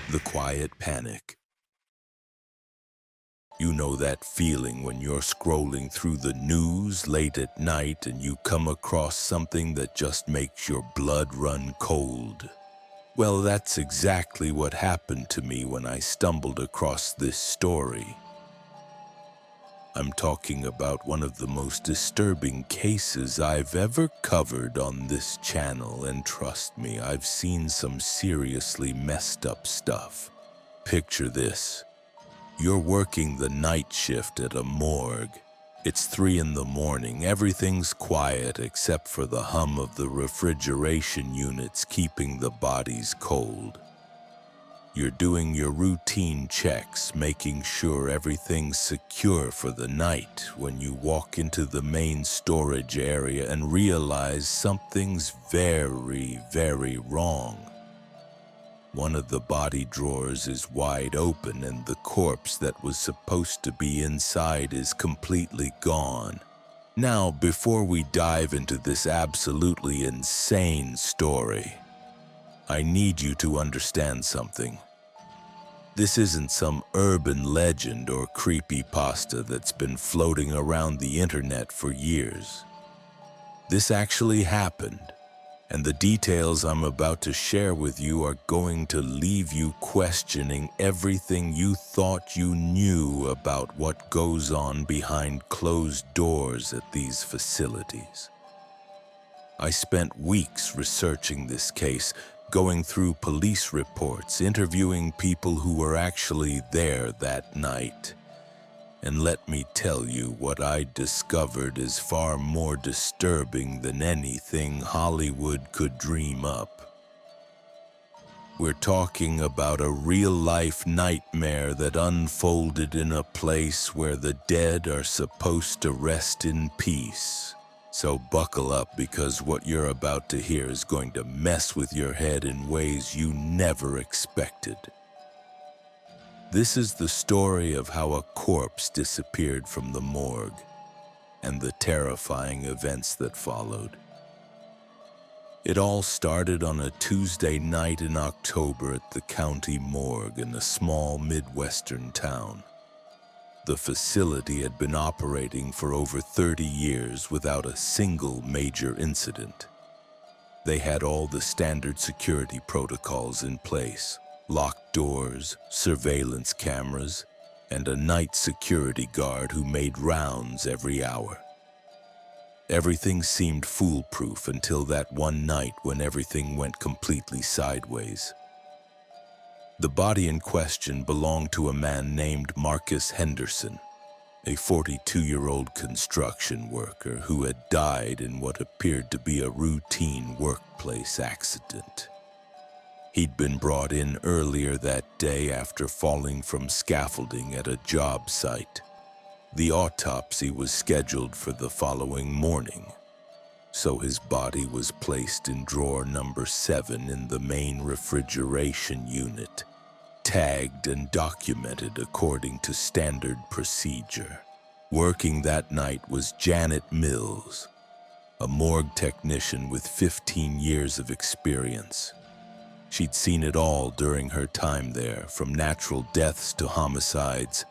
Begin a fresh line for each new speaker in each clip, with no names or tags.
The quiet panic. You know that feeling when you're scrolling through the news late at night and you come across something that just makes your blood run cold. Well, that's exactly what happened to me when I stumbled across this story. I'm talking about one of the most disturbing cases I've ever covered on this channel, and trust me, I've seen some seriously messed up stuff. Picture this. You're working the night shift at a morgue. It's 3 in the morning, everything's quiet except for the hum of the refrigeration units keeping the bodies cold. You're doing your routine checks, making sure everything's secure for the night when you walk into the main storage area and realize something's very, very wrong. One of the body drawers is wide open and the corpse that was supposed to be inside is completely gone. Now, before we dive into this absolutely insane story, I need you to understand something. This isn't some urban legend or creepypasta that's been floating around the internet for years. This actually happened, and the details I'm about to share with you are going to leave you questioning everything you thought you knew about what goes on behind closed doors at these facilities. I spent weeks researching this case, going through police reports, interviewing people who were actually there that night. And let me tell you, what I discovered is far more disturbing than anything Hollywood could dream up. We're talking about a real-life nightmare that unfolded in a place where the dead are supposed to rest in peace. So buckle up, because what you're about to hear is going to mess with your head in ways you never expected. This is the story of how a corpse disappeared from the morgue and the terrifying events that followed. It all started on a Tuesday night in October at the county morgue in a small Midwestern town. The facility had been operating for over 30 years without a single major incident. They had all the standard security protocols in place: locked doors, surveillance cameras, and a night security guard who made rounds every hour. Everything seemed foolproof until that one night when everything went completely sideways. The body in question belonged to a man named Marcus Henderson, a 42-year-old construction worker who had died in what appeared to be a routine workplace accident. He'd been brought in earlier that day after falling from scaffolding at a job site. The autopsy was scheduled for the following morning, so his body was placed in drawer number 7 in the main refrigeration unit, tagged and documented according to standard procedure. Working that night was Janet Mills, a morgue technician with 15 years of experience. She'd seen it all during her time there, from natural deaths to homicides,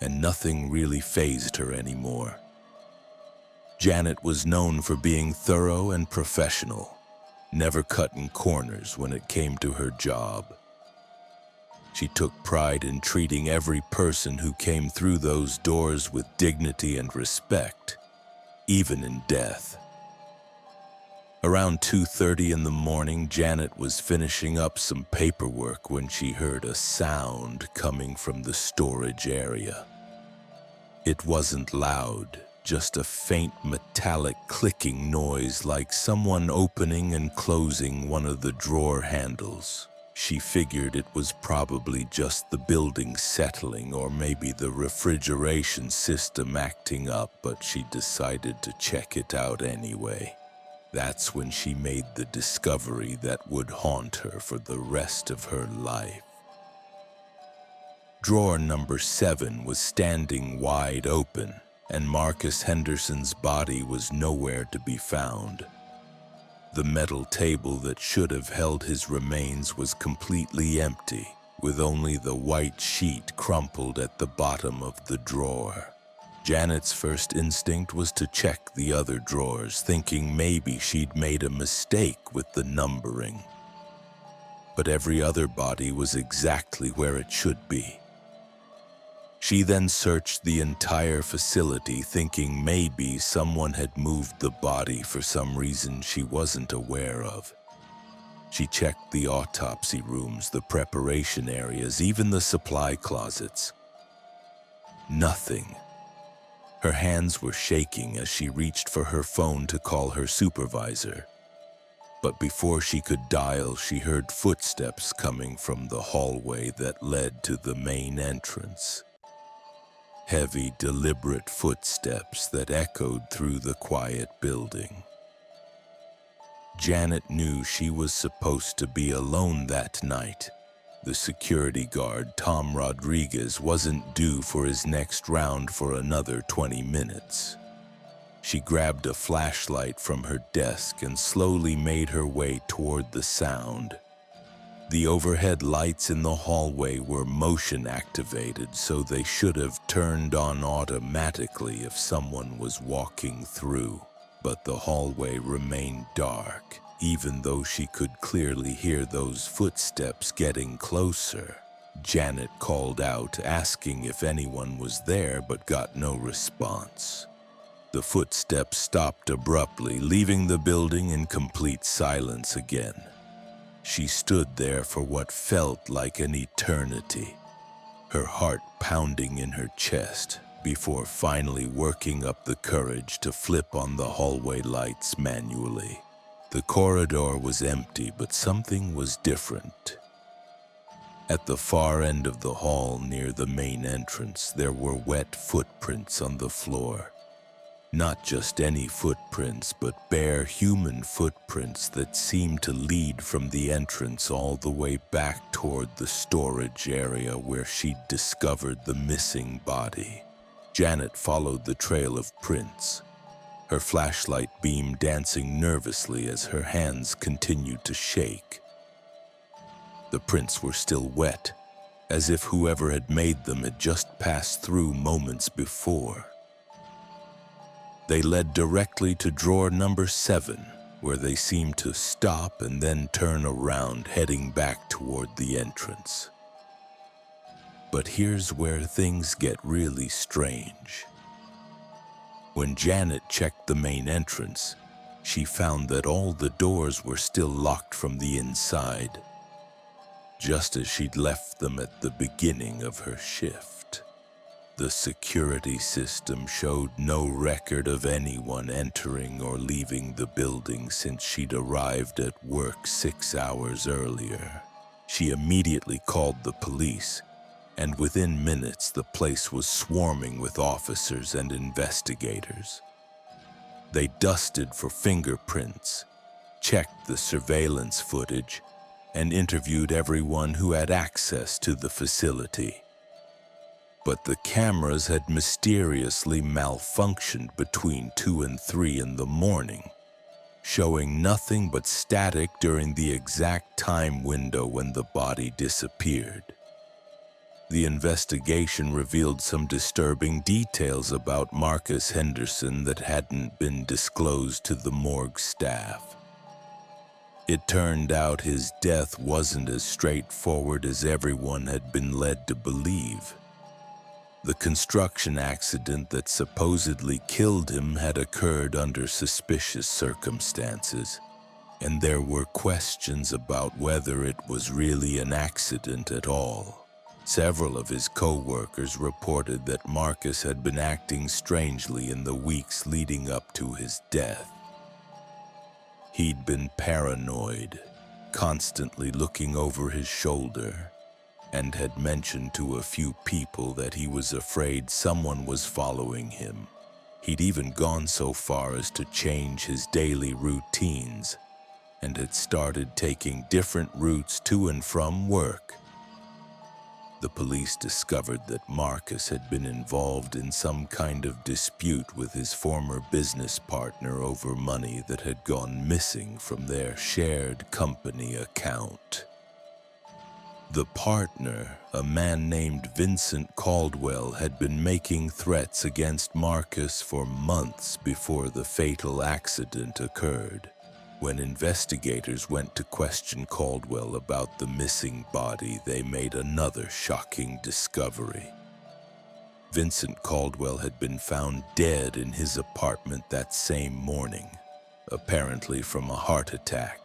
and nothing really fazed her anymore. Janet was known for being thorough and professional, never cutting corners when it came to her job. She took pride in treating every person who came through those doors with dignity and respect, even in death. Around 2:30 in the morning, Janet was finishing up some paperwork when she heard a sound coming from the storage area. It wasn't loud, just a faint metallic clicking noise like someone opening and closing one of the drawer handles. She figured it was probably just the building settling or maybe the refrigeration system acting up, but she decided to check it out anyway. That's when she made the discovery that would haunt her for the rest of her life. Drawer number 7 was standing wide open, and Marcus Henderson's body was nowhere to be found. The metal table that should have held his remains was completely empty, with only the white sheet crumpled at the bottom of the drawer. Janet's first instinct was to check the other drawers, thinking maybe she'd made a mistake with the numbering. But every other body was exactly where it should be. She then searched the entire facility, thinking maybe someone had moved the body for some reason she wasn't aware of. She checked the autopsy rooms, the preparation areas, even the supply closets. Nothing. Her hands were shaking as she reached for her phone to call her supervisor. But before she could dial, she heard footsteps coming from the hallway that led to the main entrance. Heavy, deliberate footsteps that echoed through the quiet building. Janet knew she was supposed to be alone that night. The security guard, Tom Rodriguez, wasn't due for his next round for another 20 minutes. She grabbed a flashlight from her desk and slowly made her way toward the sound. The overhead lights in the hallway were motion activated, so they should have turned on automatically if someone was walking through. But the hallway remained dark, even though she could clearly hear those footsteps getting closer. Janet called out, asking if anyone was there, but got no response. The footsteps stopped abruptly, leaving the building in complete silence again. She stood there for what felt like an eternity, her heart pounding in her chest, before finally working up the courage to flip on the hallway lights manually. The corridor was empty, but something was different. At the far end of the hall near the main entrance, there were wet footprints on the floor. Not just any footprints, but bare human footprints that seemed to lead from the entrance all the way back toward the storage area where she'd discovered the missing body. Janet followed the trail of prints, her flashlight beam dancing nervously as her hands continued to shake. The prints were still wet, as if whoever had made them had just passed through moments before. They led directly to drawer number 7, where they seemed to stop and then turn around, heading back toward the entrance. But here's where things get really strange. When Janet checked the main entrance, she found that all the doors were still locked from the inside, just as she'd left them at the beginning of her shift. The security system showed no record of anyone entering or leaving the building since she'd arrived at work 6 hours earlier. She immediately called the police, and within minutes the place was swarming with officers and investigators. They dusted for fingerprints, checked the surveillance footage, and interviewed everyone who had access to the facility. But the cameras had mysteriously malfunctioned between 2 and 3 in the morning, showing nothing but static during the exact time window when the body disappeared. The investigation revealed some disturbing details about Marcus Henderson that hadn't been disclosed to the morgue staff. It turned out his death wasn't as straightforward as everyone had been led to believe. The construction accident that supposedly killed him had occurred under suspicious circumstances, and there were questions about whether it was really an accident at all. Several of his co-workers reported that Marcus had been acting strangely in the weeks leading up to his death. He'd been paranoid, constantly looking over his shoulder, and had mentioned to a few people that he was afraid someone was following him. He'd even gone so far as to change his daily routines and had started taking different routes to and from work. The police discovered that Marcus had been involved in some kind of dispute with his former business partner over money that had gone missing from their shared company account. The partner, a man named Vincent Caldwell, had been making threats against Marcus for months before the fatal accident occurred. When investigators went to question Caldwell about the missing body, they made another shocking discovery. Vincent Caldwell had been found dead in his apartment that same morning, apparently from a heart attack.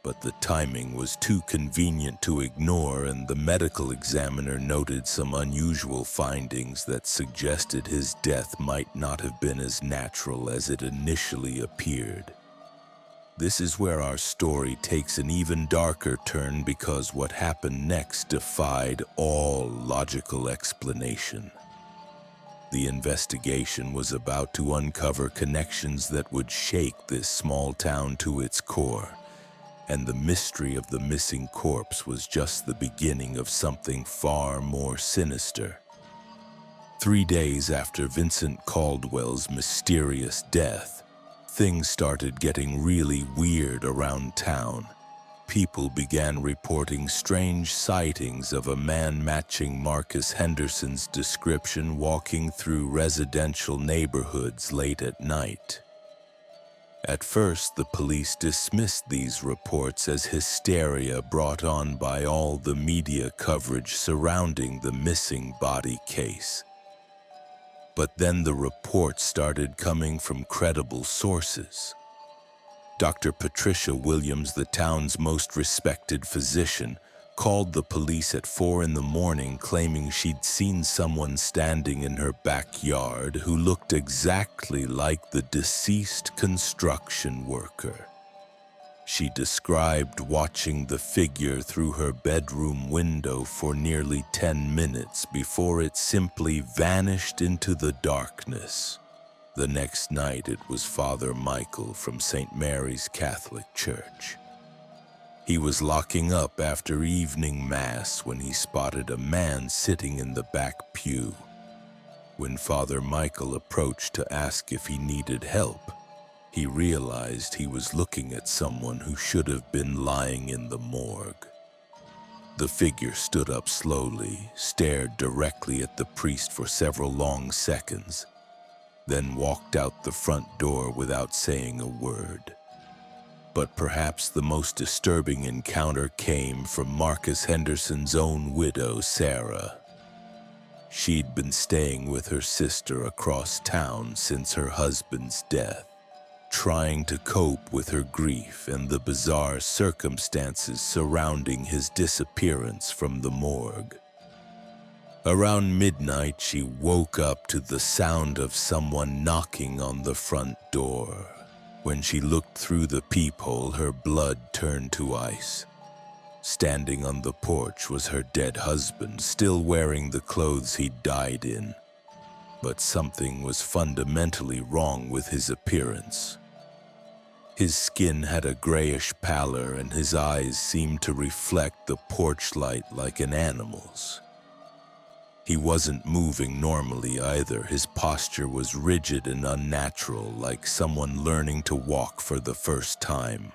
But the timing was too convenient to ignore, and the medical examiner noted some unusual findings that suggested his death might not have been as natural as it initially appeared. This is where our story takes an even darker turn, because what happened next defied all logical explanation. The investigation was about to uncover connections that would shake this small town to its core. And the mystery of the missing corpse was just the beginning of something far more sinister. 3 days after Vincent Caldwell's mysterious death, things started getting really weird around town. People began reporting strange sightings of a man matching Marcus Henderson's description walking through residential neighborhoods late at night. At first, the police dismissed these reports as hysteria brought on by all the media coverage surrounding the missing body case. But then the reports started coming from credible sources. Dr. Patricia Williams, the town's most respected physician, called the police at 4 a.m, claiming she'd seen someone standing in her backyard who looked exactly like the deceased construction worker. She described watching the figure through her bedroom window for nearly 10 minutes before it simply vanished into the darkness. The next night, it was Father Michael from St. Mary's Catholic Church. He was locking up after evening mass when he spotted a man sitting in the back pew. When Father Michael approached to ask if he needed help, he realized he was looking at someone who should have been lying in the morgue. The figure stood up slowly, stared directly at the priest for several long seconds, then walked out the front door without saying a word. But perhaps the most disturbing encounter came from Marcus Henderson's own widow, Sarah. She'd been staying with her sister across town since her husband's death, trying to cope with her grief and the bizarre circumstances surrounding his disappearance from the morgue. Around midnight, she woke up to the sound of someone knocking on the front door. When she looked through the peephole, her blood turned to ice. Standing on the porch was her dead husband, still wearing the clothes he'd died in. But something was fundamentally wrong with his appearance. His skin had a grayish pallor, and his eyes seemed to reflect the porch light like an animal's. He wasn't moving normally either. His posture was rigid and unnatural, like someone learning to walk for the first time.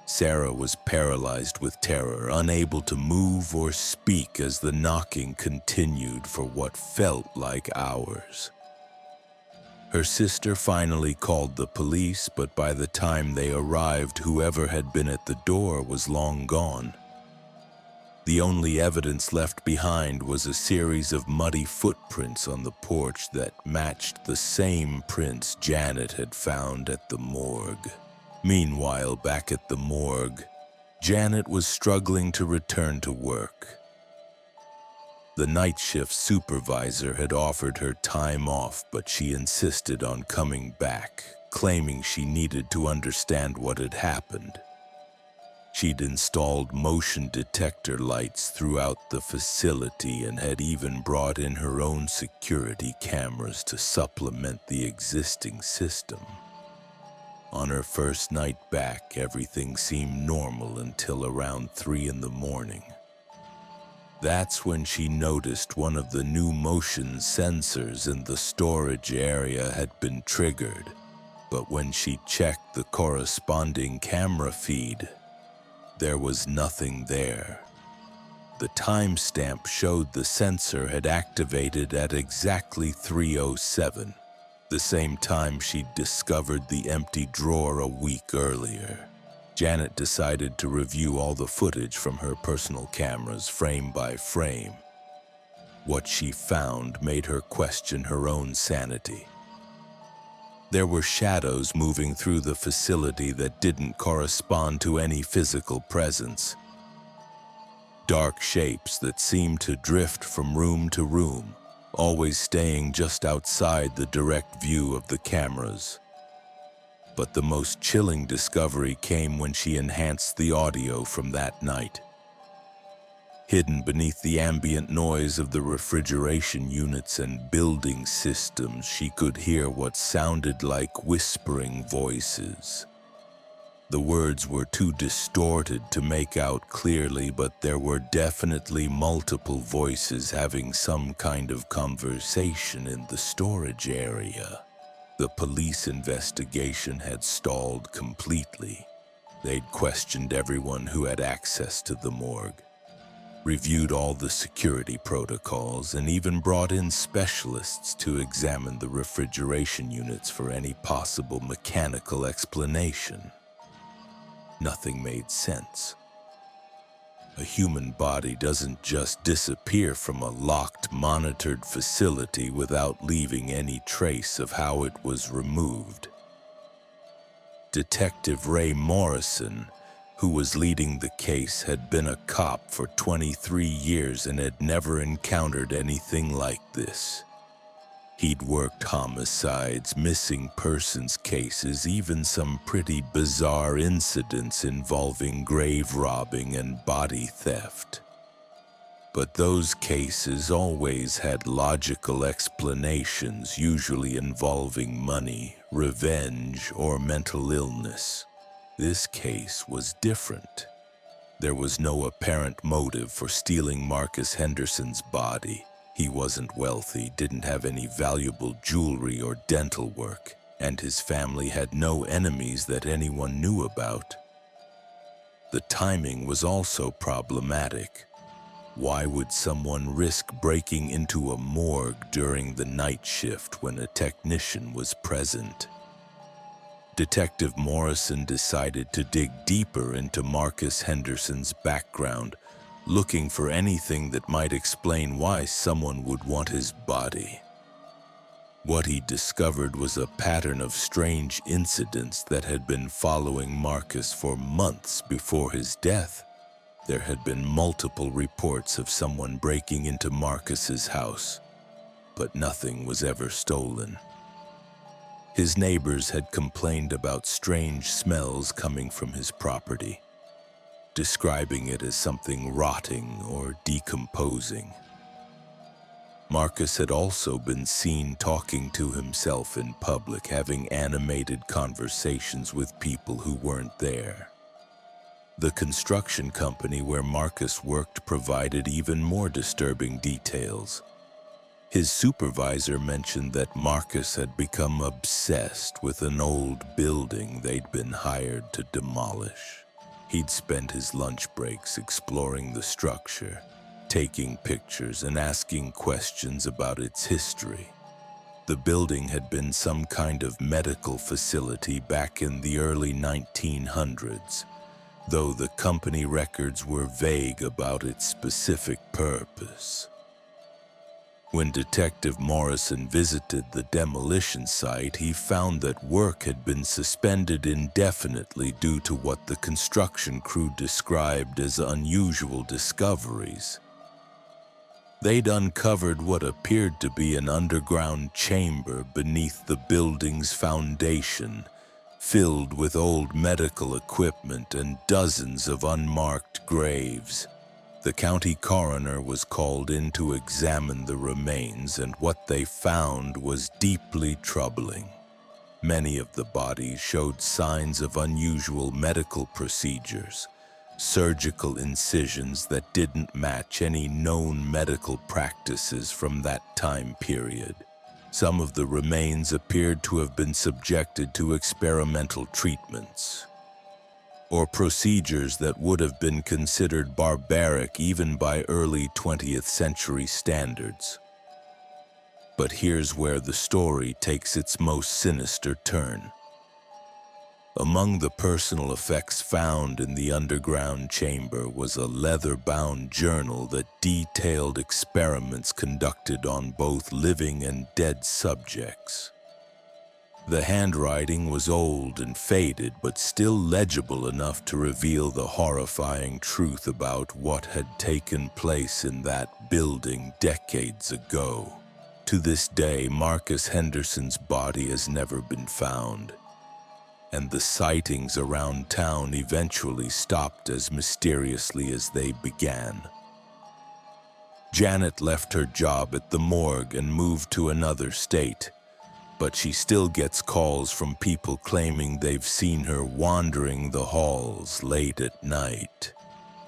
Sarah was paralyzed with terror, unable to move or speak as the knocking continued for what felt like hours. Her sister finally called the police, but by the time they arrived, whoever had been at the door was long gone. The only evidence left behind was a series of muddy footprints on the porch that matched the same prints Janet had found at the morgue. Meanwhile, back at the morgue, Janet was struggling to return to work. The night shift supervisor had offered her time off, but she insisted on coming back, claiming she needed to understand what had happened. She'd installed motion detector lights throughout the facility and had even brought in her own security cameras to supplement the existing system. On her first night back, everything seemed normal until around 3 a.m. That's when she noticed one of the new motion sensors in the storage area had been triggered, but when she checked the corresponding camera feed, there was nothing there. The timestamp showed the sensor had activated at exactly 3:07, the same time she'd discovered the empty drawer a week earlier. Janet decided to review all the footage from her personal cameras frame by frame. What she found made her question her own sanity. There were shadows moving through the facility that didn't correspond to any physical presence. Dark shapes that seemed to drift from room to room, always staying just outside the direct view of the cameras. But the most chilling discovery came when she enhanced the audio from that night. Hidden beneath the ambient noise of the refrigeration units and building systems, she could hear what sounded like whispering voices. The words were too distorted to make out clearly, but there were definitely multiple voices having some kind of conversation in the storage area. The police investigation had stalled completely. They'd questioned everyone who had access to the morgue, reviewed all the security protocols, and even brought in specialists to examine the refrigeration units for any possible mechanical explanation. Nothing made sense. A human body doesn't just disappear from a locked, monitored facility without leaving any trace of how it was removed. Detective Ray Morrison, who was leading the case, had been a cop for 23 years and had never encountered anything like this. He'd worked homicides, missing persons cases, even some pretty bizarre incidents involving grave robbing and body theft. But those cases always had logical explanations, usually involving money, revenge, or mental illness. This case was different. There was no apparent motive for stealing Marcus Henderson's body. He wasn't wealthy, didn't have any valuable jewelry or dental work, and his family had no enemies that anyone knew about. The timing was also problematic. Why would someone risk breaking into a morgue during the night shift when a technician was present? Detective Morrison decided to dig deeper into Marcus Henderson's background, looking for anything that might explain why someone would want his body. What he discovered was a pattern of strange incidents that had been following Marcus for months before his death. There had been multiple reports of someone breaking into Marcus's house, but nothing was ever stolen. His neighbors had complained about strange smells coming from his property, describing it as something rotting or decomposing. Marcus had also been seen talking to himself in public, having animated conversations with people who weren't there. The construction company where Marcus worked provided even more disturbing details. His supervisor mentioned that Marcus had become obsessed with an old building they'd been hired to demolish. He'd spend his lunch breaks exploring the structure, taking pictures and asking questions about its history. The building had been some kind of medical facility back in the early 1900s, though the company records were vague about its specific purpose. When Detective Morrison visited the demolition site, he found that work had been suspended indefinitely due to what the construction crew described as unusual discoveries. They'd uncovered what appeared to be an underground chamber beneath the building's foundation, filled with old medical equipment and dozens of unmarked graves. The county coroner was called in to examine the remains, and what they found was deeply troubling. Many of the bodies showed signs of unusual medical procedures, surgical incisions that didn't match any known medical practices from that time period. Some of the remains appeared to have been subjected to experimental treatments, or procedures that would have been considered barbaric even by early 20th century standards. But here's where the story takes its most sinister turn. Among the personal effects found in the underground chamber was a leather-bound journal that detailed experiments conducted on both living and dead subjects. The handwriting was old and faded, but still legible enough to reveal the horrifying truth about what had taken place in that building decades ago. To this day, Marcus Henderson's body has never been found, and the sightings around town eventually stopped as mysteriously as they began. Janet left her job at the morgue and moved to another state, but she still gets calls from people claiming they've seen her wandering the halls late at night.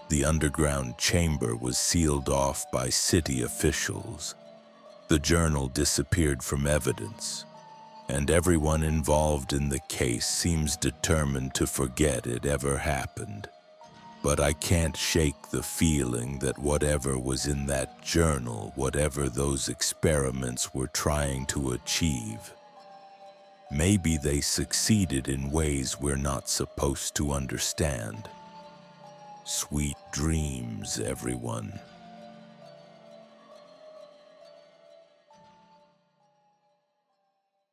The underground chamber was sealed off by city officials. The journal disappeared from evidence, and everyone involved in the case seems determined to forget it ever happened. But I can't shake the feeling that whatever was in that journal, whatever those experiments were trying to achieve, maybe they succeeded in ways we're not supposed to understand. Sweet dreams, everyone.